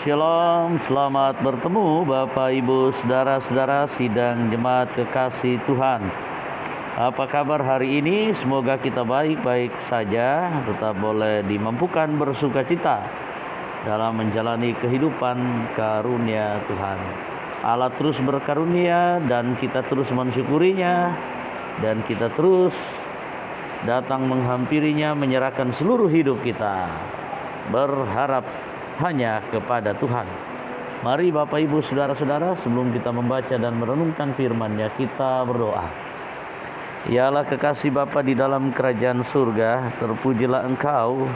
Shalom, selamat bertemu Bapak Ibu Saudara-saudara sidang jemaat kekasih Tuhan. Apa kabar hari ini? Semoga kita baik-baik saja, tetap boleh dimampukan bersukacita dalam menjalani kehidupan karunia Tuhan. Allah terus berkarunia dan kita terus mensyukurinya, dan kita terus datang menghampirinya, menyerahkan seluruh hidup kita, berharap hanya kepada Tuhan. Mari Bapak Ibu Saudara-saudara, sebelum kita membaca dan merenungkan firman-Nya, kita berdoa. Ya Allah kekasih Bapa di dalam kerajaan surga, terpujilah Engkau.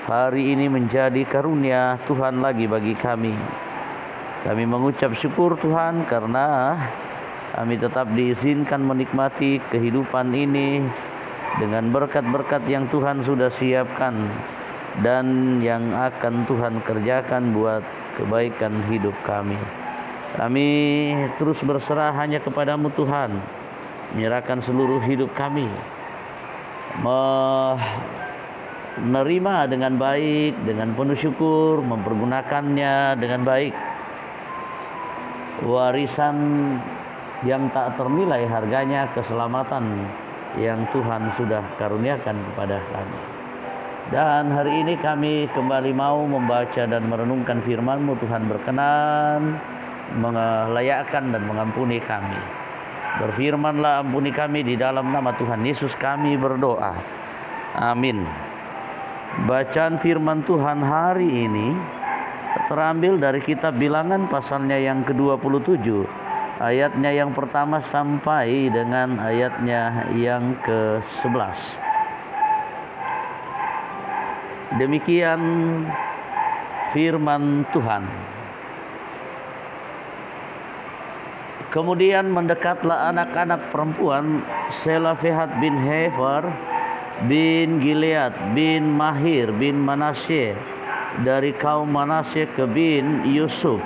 Hari ini menjadi karunia Tuhan lagi bagi kami. Kami mengucap syukur Tuhan karena kami tetap diizinkan menikmati kehidupan ini dengan berkat-berkat yang Tuhan sudah siapkan dan yang akan Tuhan kerjakan buat kebaikan hidup kami. Kami terus berserah hanya kepadamu Tuhan, menyerahkan seluruh hidup kami, menerima dengan baik, dengan penuh syukur, mempergunakannya dengan baik. Warisan yang tak ternilai harganya, keselamatan yang Tuhan sudah karuniakan kepada kami. Dan hari ini kami kembali mau membaca dan merenungkan firman-Mu. Tuhan berkenan melayakkan dan mengampuni kami. Berfirmanlah, ampuni kami, di dalam nama Tuhan Yesus kami berdoa. Amin. Bacaan firman Tuhan hari ini terambil dari kitab Bilangan pasalnya yang ke-27, ayatnya yang pertama sampai dengan ayatnya yang ke-11. Demikian firman Tuhan. Kemudian mendekatlah anak-anak perempuan Selofehad bin Hefer bin Gilead bin Mahir bin Manasye dari kaum Manasye ke bin Yusuf.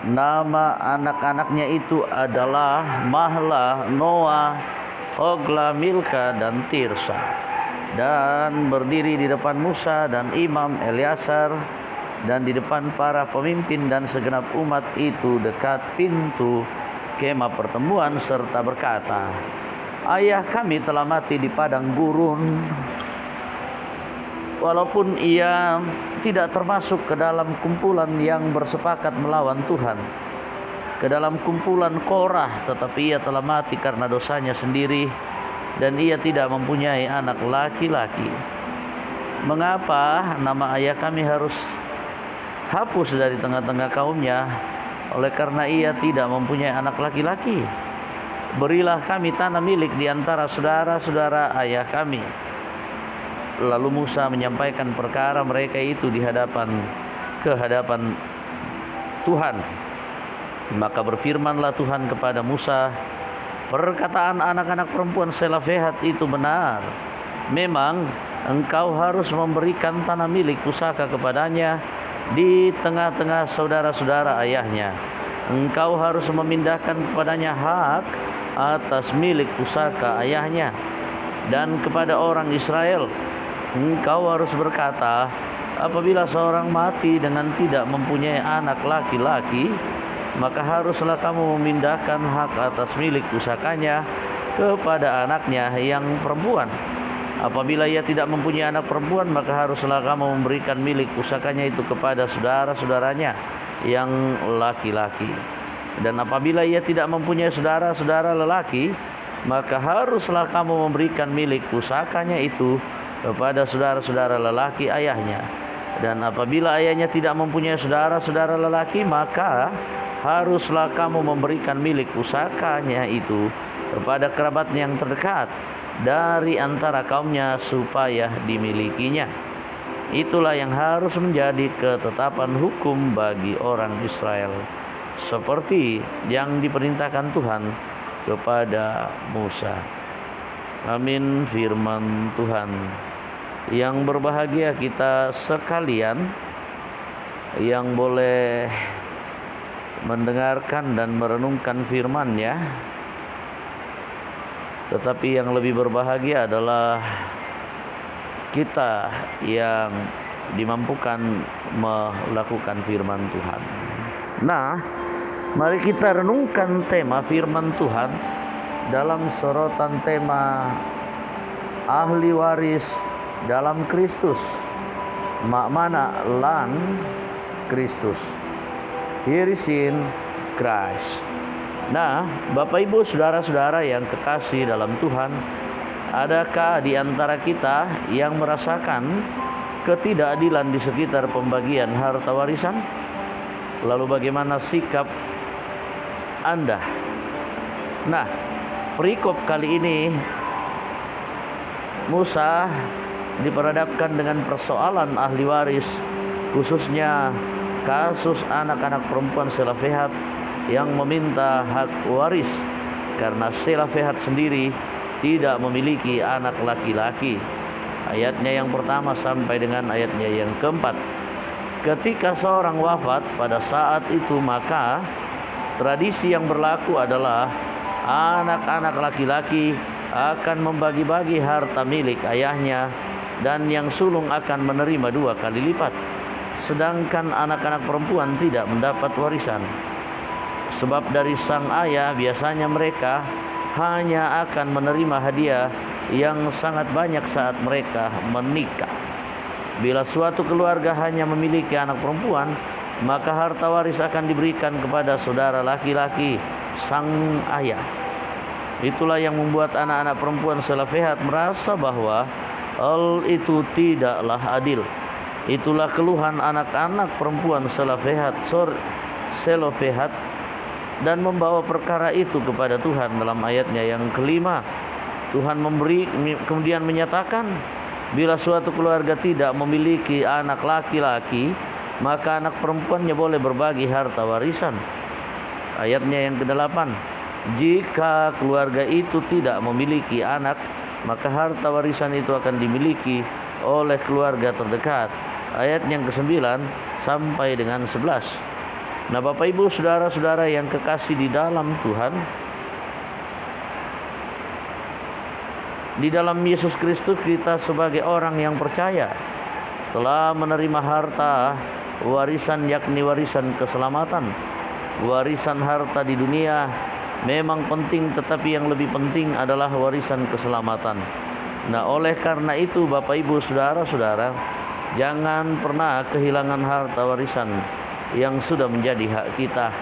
Nama anak-anaknya itu adalah Mahla, Noah, Hogla, Milka, dan Tirsa. Dan berdiri di depan Musa dan Imam Eleazar dan di depan para pemimpin dan segenap umat itu dekat pintu kemah pertemuan, serta berkata, ayah kami telah mati di padang gurun, walaupun ia tidak termasuk ke dalam kumpulan yang bersepakat melawan Tuhan, ke dalam kumpulan Korah, tetapi ia telah mati karena dosanya sendiri, dan ia tidak mempunyai anak laki-laki. Mengapa nama ayah kami harus hapus dari tengah-tengah kaumnya? Oleh karena ia tidak mempunyai anak laki-laki. Berilah kami tanah milik di antara saudara-saudara ayah kami. Lalu Musa menyampaikan perkara mereka itu di hadapan Tuhan. Maka berfirmanlah Tuhan kepada Musa, perkataan anak-anak perempuan Selofehad itu benar. Memang engkau harus memberikan tanah milik pusaka kepadanya di tengah-tengah saudara-saudara ayahnya. Engkau harus memindahkan kepadanya hak atas milik pusaka ayahnya. Dan kepada orang Israel, engkau harus berkata, apabila seorang mati dengan tidak mempunyai anak laki-laki, maka haruslah kamu memindahkan hak atas milik pusakanya kepada anaknya yang perempuan. Apabila ia tidak mempunyai anak perempuan, maka haruslah kamu memberikan milik pusakanya itu kepada saudara-saudaranya yang laki-laki. Dan apabila ia tidak mempunyai saudara-saudara lelaki, maka haruslah kamu memberikan milik pusakanya itu kepada saudara-saudara lelaki ayahnya. Dan apabila ayahnya tidak mempunyai saudara-saudara lelaki, maka haruslah kamu memberikan milik pusakanya itu kepada kerabatnya yang terdekat dari antara kaumnya supaya dimilikinya. Itulah yang harus menjadi ketetapan hukum bagi orang Israel, seperti yang diperintahkan Tuhan kepada Musa. Amin. Firman Tuhan. Yang berbahagia kita sekalian yang boleh mendengarkan dan merenungkan firman-Nya. Tetapi yang lebih berbahagia adalah kita yang dimampukan melakukan firman Tuhan. Nah, mari kita renungkan tema firman Tuhan dalam sorotan tema ahli waris dalam Kristus. Makmana lan Kristus. Here is in Christ. Nah, Bapak Ibu saudara-saudara yang kekasih dalam Tuhan, adakah di antara kita yang merasakan ketidakadilan di sekitar pembagian harta warisan? Lalu bagaimana sikap Anda? Nah, perikop kali ini Musa diperhadapkan dengan persoalan ahli waris, khususnya kasus anak-anak perempuan Selofehad yang meminta hak waris karena Selofehad sendiri tidak memiliki anak laki-laki. Ayatnya yang pertama sampai dengan ayatnya yang keempat. Ketika seorang wafat pada saat itu, maka tradisi yang berlaku adalah anak-anak laki-laki akan membagi-bagi harta milik ayahnya, dan yang sulung akan menerima 2 kali lipat. Sedangkan anak-anak perempuan tidak mendapat warisan. Sebab dari sang ayah biasanya mereka hanya akan menerima hadiah yang sangat banyak saat mereka menikah. Bila suatu keluarga hanya memiliki anak perempuan, maka harta waris akan diberikan kepada saudara laki-laki sang ayah. Itulah yang membuat anak-anak perempuan Selofehad merasa bahwa hal itu tidaklah adil. Itulah keluhan anak-anak perempuan Selofehad dan membawa perkara itu kepada Tuhan dalam ayatnya yang kelima. Tuhan kemudian menyatakan, bila suatu keluarga tidak memiliki anak laki-laki, maka anak perempuannya boleh berbagi harta warisan. Ayatnya yang ke-8, jika keluarga itu tidak memiliki anak, maka harta warisan itu akan dimiliki oleh keluarga terdekat. Ayat yang ke-9 sampai dengan 11. Nah, Bapak Ibu saudara-saudara yang kekasih di dalam Tuhan, di dalam Yesus Kristus kita sebagai orang yang percaya telah menerima harta warisan, yakni warisan keselamatan. Warisan harta di dunia memang penting, tetapi yang lebih penting adalah warisan keselamatan. Nah, oleh karena itu Bapak Ibu saudara-saudara, jangan pernah kehilangan harta warisan yang sudah menjadi hak kita.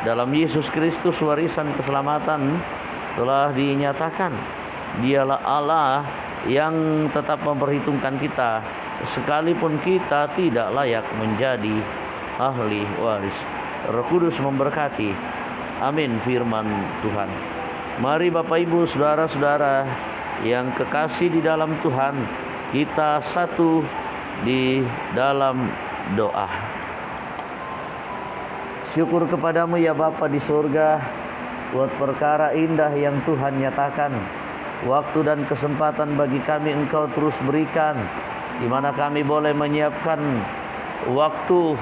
Dalam Yesus Kristus warisan keselamatan telah dinyatakan. Dialah Allah yang tetap memperhitungkan kita sekalipun kita tidak layak menjadi ahli waris. Roh Kudus memberkati. Amin firman Tuhan. Mari Bapak Ibu saudara-saudara yang kekasih di dalam Tuhan, kita satu di dalam doa. Syukur kepadamu ya Bapa di surga, buat perkara indah yang Tuhan nyatakan. Waktu dan kesempatan bagi kami Engkau terus berikan, di mana kami boleh menyiapkan waktu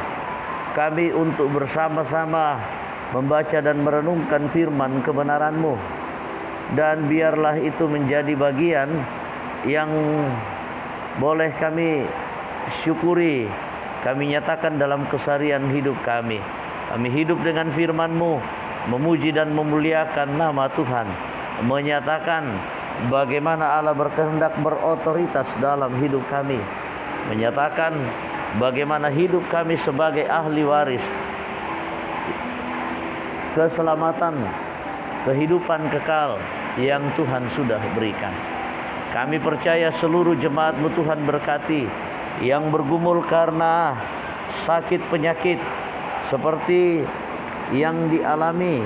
kami untuk bersama-sama membaca dan merenungkan firman kebenaran-Mu. Dan biarlah itu menjadi bagian yang boleh kami syukuri, kami nyatakan dalam keseharian hidup kami. Kami hidup dengan firman-Mu, memuji dan memuliakan nama Tuhan, menyatakan bagaimana Allah berkehendak berotoritas dalam hidup kami, menyatakan bagaimana hidup kami sebagai ahli waris keselamatan, kehidupan kekal yang Tuhan sudah berikan. Kami percaya seluruh jemaat-Mu Tuhan berkati, yang bergumul karena sakit penyakit seperti yang dialami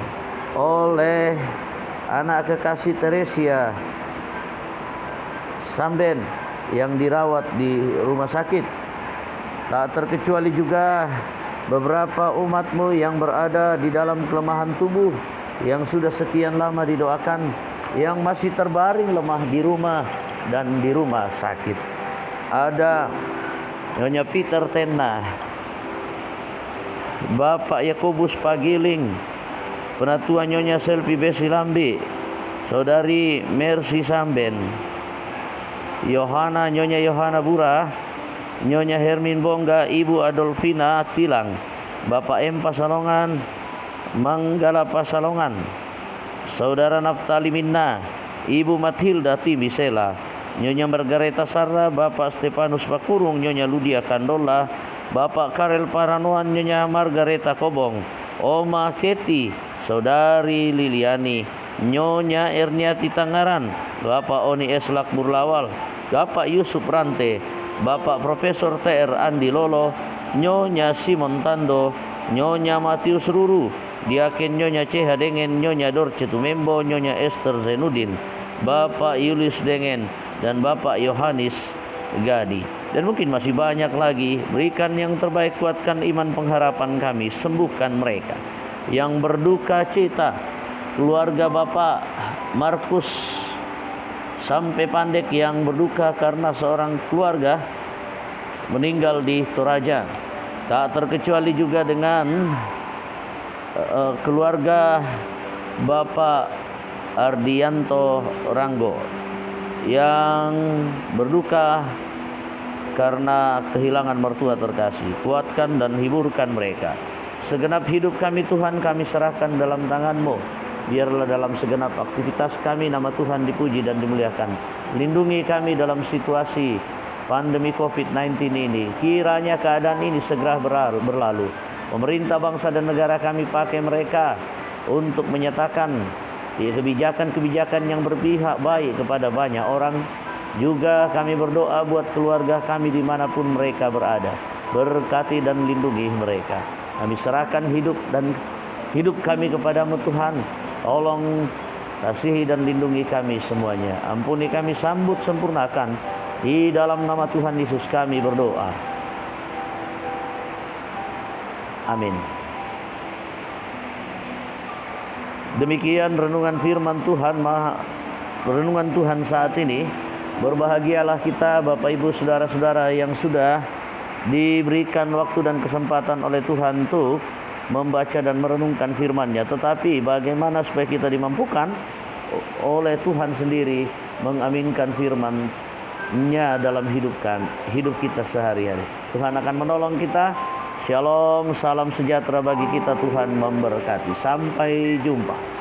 oleh anak kekasih Teresia Samben yang dirawat di rumah sakit. Tak terkecuali juga beberapa umat-Mu yang berada di dalam kelemahan tubuh, yang sudah sekian lama didoakan, yang masih terbaring lemah di rumah dan di rumah sakit. Ada Nyonya Peter Tena, Bapak Yakobus Pagiling, Penatua Nyonya Selvi Besilambi, Saudari Mercy Samben, Nyonya Yohana Bura, Nyonya Hermin Bongga, Ibu Adolfina Tilang, Bapak M. Pasalongan, Manggala Pasalongan, Saudara Naftali Minna, Ibu Matilda Tibisela, Nyonya Margareta Sarra, Bapak Stefanus Pakurung, Nyonya Ludia Kandola, Bapak Karel Paranoan, Nyonya Margareta Kobong, Oma Keti, Saudari Liliani, Nyonya Erniati Tangaran, Bapak Oni S. Lakbur Lawal, Bapak Yusuf Rante, Bapak Profesor TR Andi Lolo, Nyonya Simon Tando, Nyonya Matius Ruru, Diaken Nyonya CH Dengan, Nyonya Dorce Tumembo, Nyonya Esther Zainuddin, Bapak Yulius Dengan, dan Bapak Yohanes Gadi. Dan mungkin masih banyak lagi. Berikan yang terbaik, kuatkan iman pengharapan kami, sembuhkan mereka yang berduka cita, keluarga Bapak Markus sampai Pandek yang berduka karena seorang keluarga meninggal di Toraja. Tak terkecuali juga dengan keluarga Bapak Ardianto Ranggo yang berduka karena kehilangan mertua terkasih. Kuatkan dan hiburkan mereka. Segenap hidup kami Tuhan, kami serahkan dalam tangan-Mu. Biarlah dalam segenap aktivitas kami nama Tuhan dipuji dan dimuliakan. Lindungi kami dalam situasi pandemi COVID-19 ini. Kiranya keadaan ini segera berlalu. Pemerintah bangsa dan negara kami pakai mereka untuk menyatakan kebijakan-kebijakan yang berpihak baik kepada banyak orang. Juga kami berdoa buat keluarga kami dimanapun mereka berada. Berkati dan lindungi mereka. Kami serahkan hidup kami kepadamu Tuhan. Tolong kasihi dan lindungi kami semuanya. Ampuni kami, sambut sempurnakan. Di dalam nama Tuhan Yesus kami berdoa. Amin. Demikian renungan firman Tuhan, renungan Tuhan saat ini. Berbahagialah kita Bapak Ibu Saudara-saudara yang sudah diberikan waktu dan kesempatan oleh Tuhan untuk membaca dan merenungkan firman-Nya. Tetapi bagaimana supaya kita dimampukan oleh Tuhan sendiri mengaminkan firman-Nya dalam hidup kita sehari-hari. Tuhan akan menolong kita. Shalom, salam sejahtera bagi kita. Tuhan memberkati. Sampai jumpa.